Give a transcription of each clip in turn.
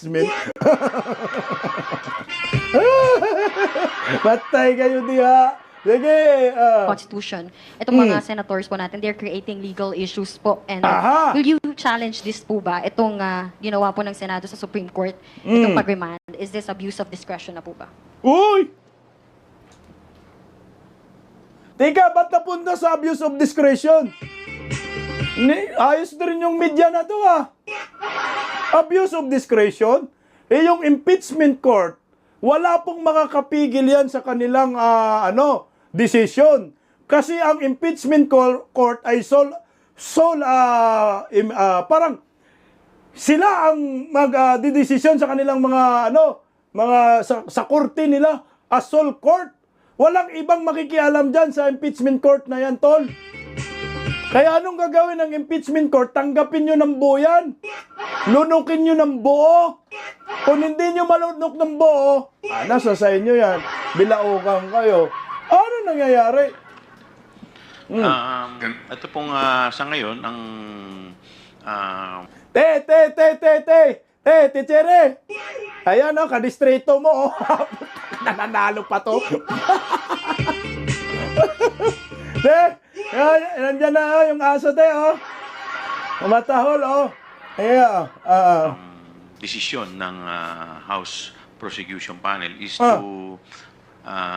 impeachment. Patay kayo diha. Sige. Constitution. Itong mga senators po natin, they're creating legal issues po. And Aha! will you challenge this po ba? Itong ginawa po ng Senado sa Supreme Court, itong pag-remand, is this abuse of discretion na po ba? Uy! Teka, ba't napunta sa abuse of discretion? Ayos na rin yung media na to Abuse of discretion? Yung impeachment court, wala pong makakapigil yan sa kanilang decision. Kasi ang impeachment court ay parang sila ang magdidesisyon sa kanilang sa korte nila, as sole court. Walang ibang makikialam dyan sa impeachment court na yan, tol. Kaya anong gagawin ng impeachment court? Tanggapin nyo ng buo yan. Lunukin nyo ng buo. Kung hindi nyo malunok ng buo, nasa sa inyo yan. Bilaukan kayo. Ano nangyayari? Ito pong sa ngayon, ang Tichere. Ayan kadistrito mo. Nananalo pa to. Nandiyan na yung aso Matahol desisyon ng House Prosecution Panel is to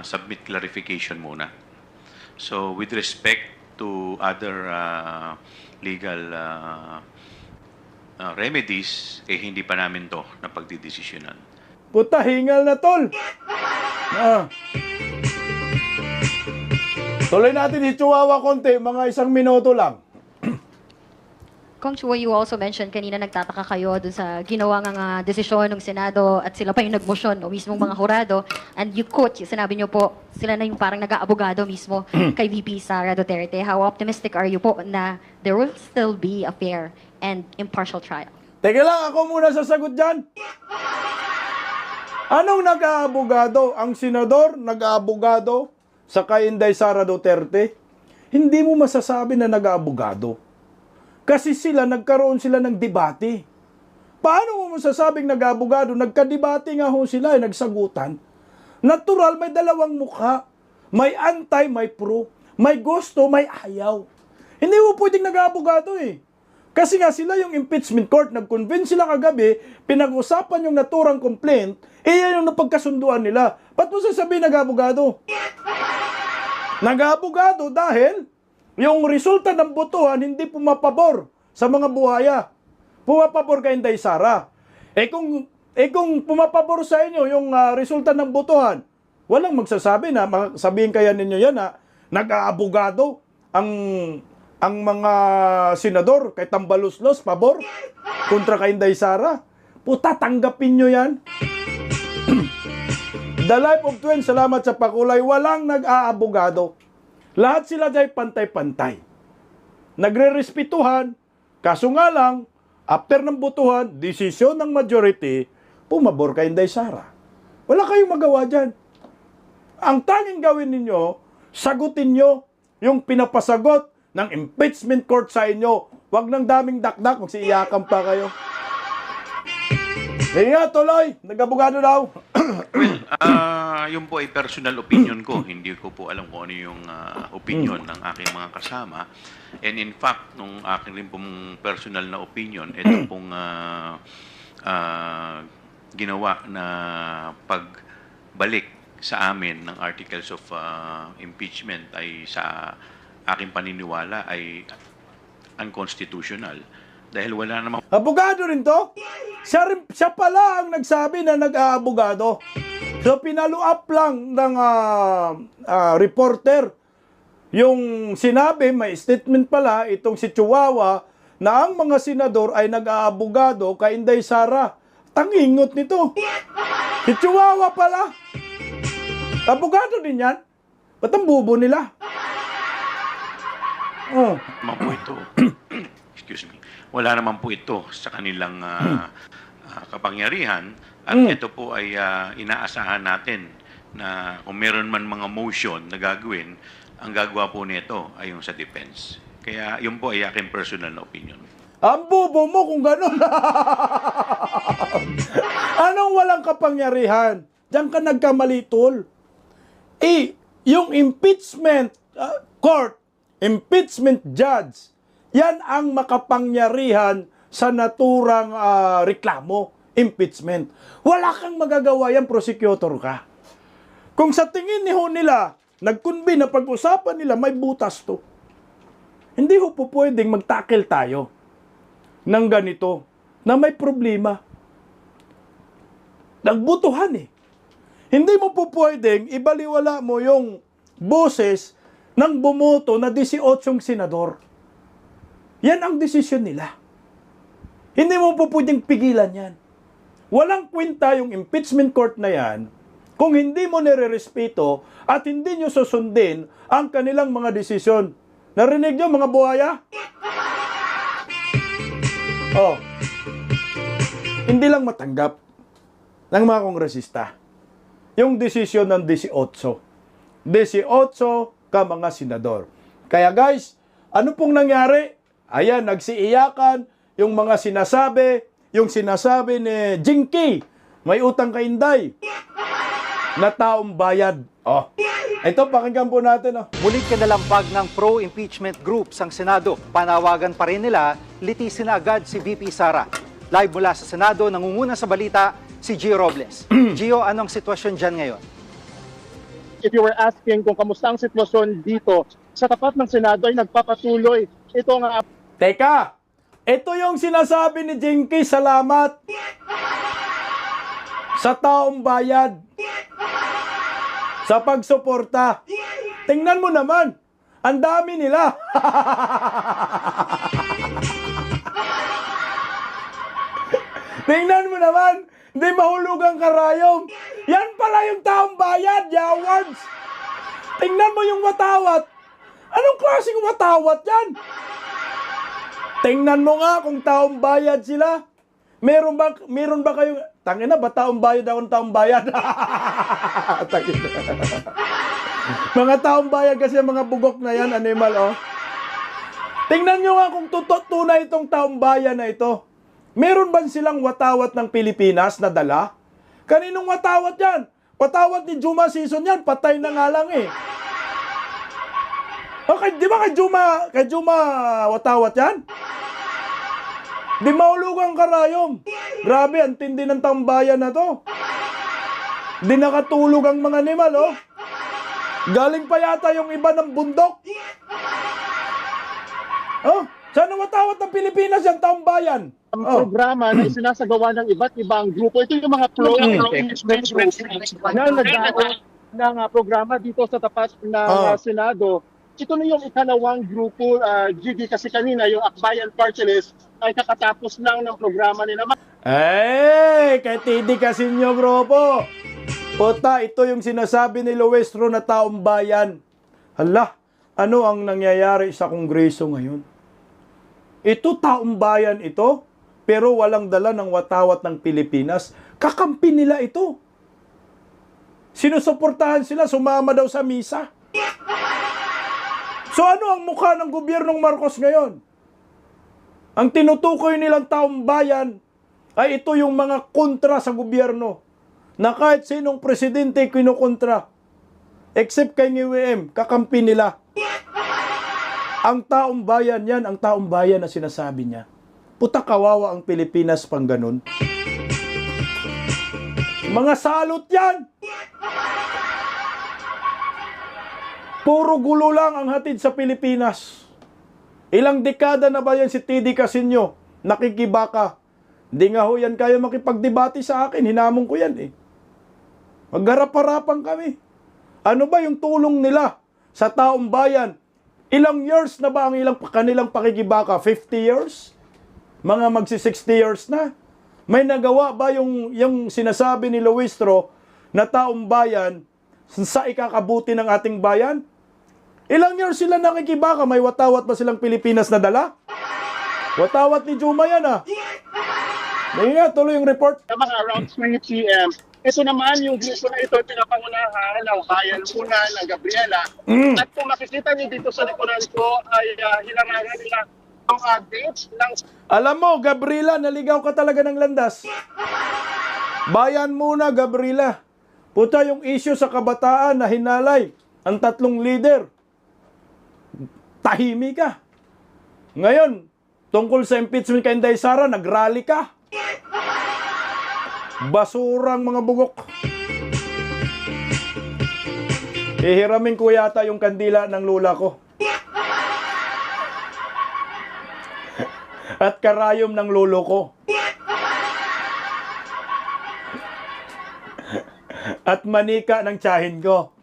submit clarification muna. So with respect to other legal remedies, hindi pa namin to na pagdidesisyonan. Puta, hingal na, tol. Tuloy natin si Chihuahua konti, mga 1 minuto lang. Kung Chua, you also mentioned kanina nagtataka kayo dun sa ginawa ng desisyon ng Senado at sila pa yung nagmosyon o mismong mga hurado. And you quote, sinabi nyo po, sila na yung parang nag-aabogado mismo kay VP Sara Duterte. How optimistic are you po na there will still be a fair and impartial trial? Teka lang, ako muna sasagot dyan. Anong nag-aabogado? Ang senador nag-aabogado sa kay Inday Sara Duterte? Hindi mo masasabi na nag-aabogado. Kasi nagkaroon sila ng debate. Paano mo masasabing nag-aabogado? Nagka-debate nga sila, nagsagutan. Natural, may dalawang mukha. May anti, may pro. May gusto, may ayaw. Hindi mo pwedeng nag-aabogado Kasi nga sila yung impeachment court, nag-convince sila kagabi, pinag-usapan yung naturang complaint, yan yung napagkasunduan nila. Ba't mo sasabihin nag-aabogado? Nag-aabogado dahil yung resulta ng botohan hindi pumapabor sa mga buhaya. Pumapabor kay Inday Sara. Kung pumapabor sa inyo yung resulta ng botohan, walang magsasabi na, sabihin kaya ninyo yan nag-aabogado ang mga senador kay Tambaluslos, pabor, kontra kay Inday Sara. Puta, tanggapin nyo yan. The Life of Twin, salamat sa pakulay. Walang nag-aabogado. Lahat sila dahil pantay-pantay. Nagre-respetuhan, kaso nga lang, after ng botohan, desisyon ng majority, pumabor kay Inday Sara. Wala kayong magawa dyan. Ang tanging gawin ninyo, sagutin nyo yung pinapasagot ng impeachment court sa inyo. Huwag ng daming dakdak, magsiiyakan pa kayo. Nga, tuloy. Nag-abogado daw. Yun po ay personal opinion ko. Hindi ko po alam kung ano yung opinion ng aking mga kasama. And in fact, nung aking rin pong personal na opinion, ito pong ginawa na pagbalik sa amin ng articles of impeachment ay sa aking paniniwala ay unconstitutional. Dahil wala namang... Abogado rin to? Siya pala ang nagsabi na nag-aabogado. So, pinalo-up lang ng reporter. Yung sinabi, may statement pala, itong si Chihuahua, na ang mga senador ay nag-aabogado kay Inday Sara. Tangingot nito. Si Chihuahua pala. Abogado din yan. Ba't ang bubo nila? Naman po ito. Excuse me. Wala naman po ito sa kanilang kapangyarihan. At ito po ay inaasahan natin na kung meron man mga motion na gagawin, ang gagawa po nito ay yung sa defense. Kaya yun po ay aking personal na opinion. Ang bobo mo kung gano'n. walang kapangyarihan. Diyan ka nagkamali, tol. Yung impeachment court, impeachment judge, yan ang makapangyarihan sa naturang reklamo, impeachment. Wala kang magagawa yan, prosecutor ka. Kung sa tingin nila, nag-convene na pag-usapan nila, may butas to. Hindi ho po pwedeng magtakil tayo ng ganito na may problema. Nagbutuhan eh. Hindi mo po pwedeng ibaliwala mo yung boses ng bumoto na 18 senador. Yan ang desisyon nila. Hindi mo po pwedeng pigilan yan. Walang kwenta yung impeachment court na yan kung hindi mo nire-respeto at hindi nyo susundin ang kanilang mga desisyon. Narinig nyo mga buhaya? Oh. Hindi lang matanggap ng mga kongresista yung desisyon ng 18. 18 ka mga senador. Kaya guys, ano pong nangyari? Ayan, nagsiiyakan yung mga sinasabi, yung sinasabi ni Jinky, may utang kay Inday na taong bayad. Oh. Ito, pakinggan po natin. Oh. Muling kinalampag ng pro-impeachment groups ang Senado. Panawagan pa rin nila, litisin na agad si VP Sara. Live mula sa Senado, nangunguna sa balita, si Gio Robles. Gio, anong sitwasyon dyan ngayon? If you were asking kung kamusta ang sitwasyon dito, sa tapat ng Senado ay nagpapatuloy. Ito nga. Teka, ito yung sinasabi ni Jinky, salamat sa taong bayad, sa pagsuporta. Tingnan mo naman, ang dami nila. Tingnan mo naman, hindi mahulog ang karayom. Yan pala yung taong bayad, Yawards. Tingnan mo yung watawat. Anong klaseng watawat yan? Tingnan mo nga kung taong bayad sila. Meron ba kayong... Tangina ba taong bayad akong taong bayad? Tangina. Mga taong bayad kasi mga bugok na yan, animal, oh. Tingnan nyo nga kung tunay itong taong bayan na ito. Meron ba silang watawat ng Pilipinas na dala? Kaninong watawat yan? Watawat ni Juma Season yan, patay na nga lang eh. Okay, di ba kay Juma watawat yan? Di maulog ang karayom. Grabe, ang tindi ng tambayan na to. Di nakatulog ang mga animal, oh. Galing pa yata yung iba ng bundok. Oh, sana watawat ng Pilipinas yan, taong bayan. Ang programa na isinasagawa ng iba't ibang grupo. Ito yung mga pro-impeachment groups na nagdaan ng programa dito sa tapat ng Senado. Ito na yung ikalawang grupo, Gigi, kasi kanina yung Akbayan Party List ay kakatapos lang ng programa nila. Kay Tidi Casinyo, grupo. Puta, ito yung sinasabi ni Luestro na taong bayan. Hala, ano ang nangyayari sa Kongreso ngayon? Ito taong bayan ito, pero walang dala ng watawat ng Pilipinas. Kakampi nila ito. Sinusuportahan sila, sumama daw sa misa. So ano ang mukha ng gobyernong Marcos ngayon? Ang tinutukoy nilang taong bayan ay ito yung mga kontra sa gobyerno na kahit sinong presidente kinukontra. Except kay NGWM, kakampi nila. Ang taong bayan yan, ang taong bayan na sinasabi niya. Puta kawawa ang Pilipinas pang ganun. Mga salot yan! Puro gulo lang ang hatid sa Pilipinas. Ilang dekada na ba yan si Tidi Casinyo? Nakikibaka. Hindi nga ho yan kaya makipagdebate sa akin. Hinamon ko yan eh. Magharap-harapan kami. Ano ba yung tulong nila sa taong bayan? Ilang years na ba ang kanilang pakikibaka? 50 years? Mga magsi-60 years na? May nagawa ba yung sinasabi ni Luistro na taong bayan sa ikakabuti ng ating bayan? Ilang years sila nakikibaka? May watawat ba silang Pilipinas na dala? Watawat ni Juma yan ah. Ngayon nga, tuloy yung report. Mga around 20 p.m. Ito naman yung grupo na ito, pinapangunahan ng Bayan Muna ng Gabriela. At kung makikita niyo dito sa likuran ko, ay hilarangan nila ang dates ng... Alam mo, Gabriela, naligaw ka talaga ng landas. Bayan muna, Gabriela. Puta, yung issue sa kabataan na hinalay ang 3 leader. Tahimik ka. Ngayon, tungkol sa impeachment kay Inday Sara, nagrally ka. Basurang mga bugok. Hihiramin ko yata yung kandila ng lula ko. At karayom ng lolo ko. At manika ng tiyahin ko.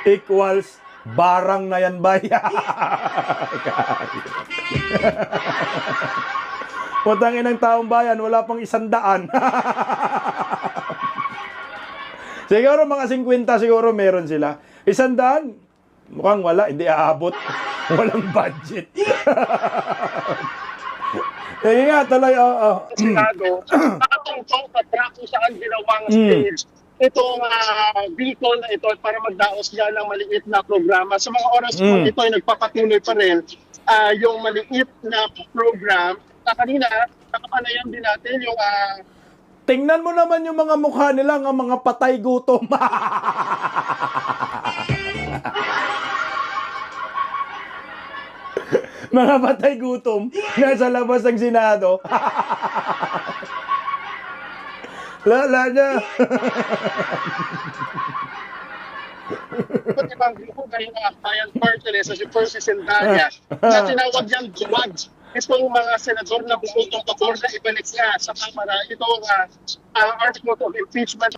Equals barang na yan ba? Putangin ng taong bayan, wala pang 100. Siguro mga 50 siguro meron sila. 100, mukhang wala, hindi aabot. Walang budget. Eh nga, tuloy, Senado, nakatungtong sa track kung saan ginawang stage itong vehicle na ito para magdaos nga ng maliit na programa. Sa mga oras po ito ay nagpapatuloy pa rin yung maliit na program. Kanina, nakapanayan din natin yung tingnan mo naman yung mga mukha nila, ng mga patay gutom. Mga patay gutom nasa labas ng Senado. Lala niya. iba't ibang grupo ngayong bayan party list sa si Percy Sendanya na tinawag niyang duwag. Itong mga senador na bumutong pabor na ibalik nga sa Kamara itong article of impeachment.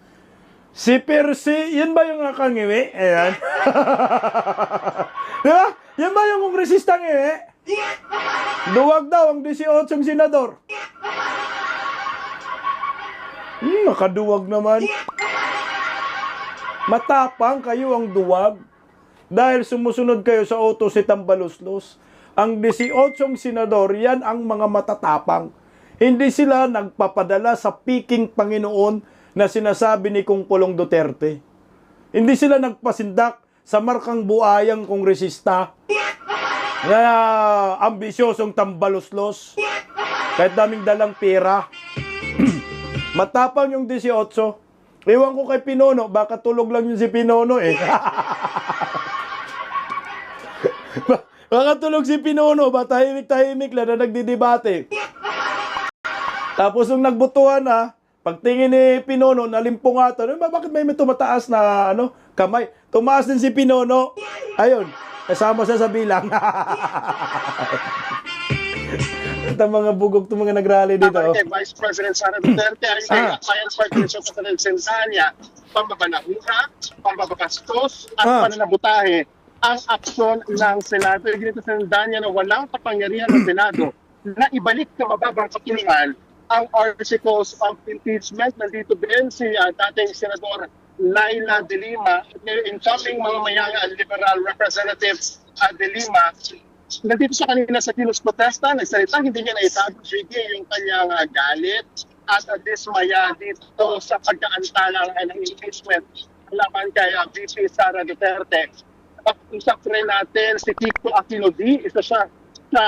Si Percy, yun ba yung kangiwi? Ayan. Di ba? Yan ba yung kongresistang ngiwi? Duwag daw ang 18 senador. Nakaduwag naman. Matapang kayo ang duwag dahil sumusunod kayo sa utos ni Tambaluslos. Ang 18 senador, yan ang mga matatapang. Hindi sila nagpapadala sa piking Panginoon na sinasabi ni Kung Pulong Duterte. Hindi sila nagpasindak sa markang buayang kongresista na ambisyosong Tambaluslos kahit daming dalang pera. Matapang yung 18. Iwan ko kay Pinono, baka tulog lang yun si Pinono eh. Baka tulog si Pinono, ba tahimik-tahimik lang na nagdidebate. Tapos nung nagbutuhan na, pagtingin ni Pinono, nalimpungatan, bakit may tumataas na kamay? Tumaas din si Pinono. Ayun, kasama siya sa bilang. Ito mga bugok, itong mga nagrally dito. Kay Vice President Sara Duterte ay bayan party list sa President Sendanya, pambabanahuha, pambabastos at pananabutahe ang aksyon ng Senado. Ginito sa Sendanya na walang kapangyarihan ng Senado na ibalik sa mababang katulungan ang articles of impeachment. Nandito din si dating Senador Laila De Lima at incoming mamamayang liberal representative De Lima. Nandito siya kanina sa kilos protesta, nagsalita, hindi niya naitago yung kanyang galit at dismaya dito sa pagkaantala ng impeachment laban kay VP Sara Duterte. Usap rin natin si Kiko Aquino D, isa siya sa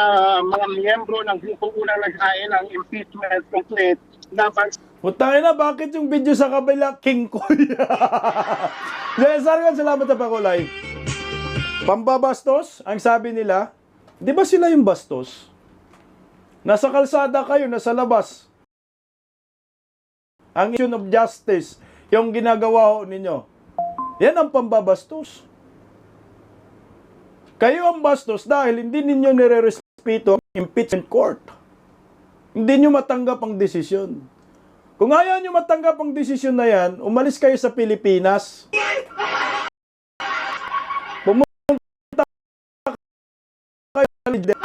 mga miyembro ng grupong unang naghain ng impeachment complaint laban. Putangin na, bakit yung video sa kabila, King Koy? Saragan, salamat sa pakulay. Pambabastos, ang sabi nila, di ba sila yung bastos? Nasa kalsada kayo, nasa labas. Ang issue of justice, yung ginagawa ninyo, yan ang pambabastos. Kayo ang bastos dahil hindi ninyo nire-respeto ang impeachment court. Hindi nyo matanggap ang desisyon. Kung ayaw nyo matanggap ang desisyon na yan, umalis kayo sa Pilipinas. Pumunta kayo sa leader.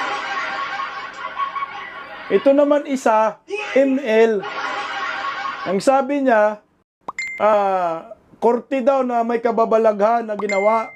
Ito naman isa, ML. Ang sabi niya, korte daw na may kababalaghan na ginawa.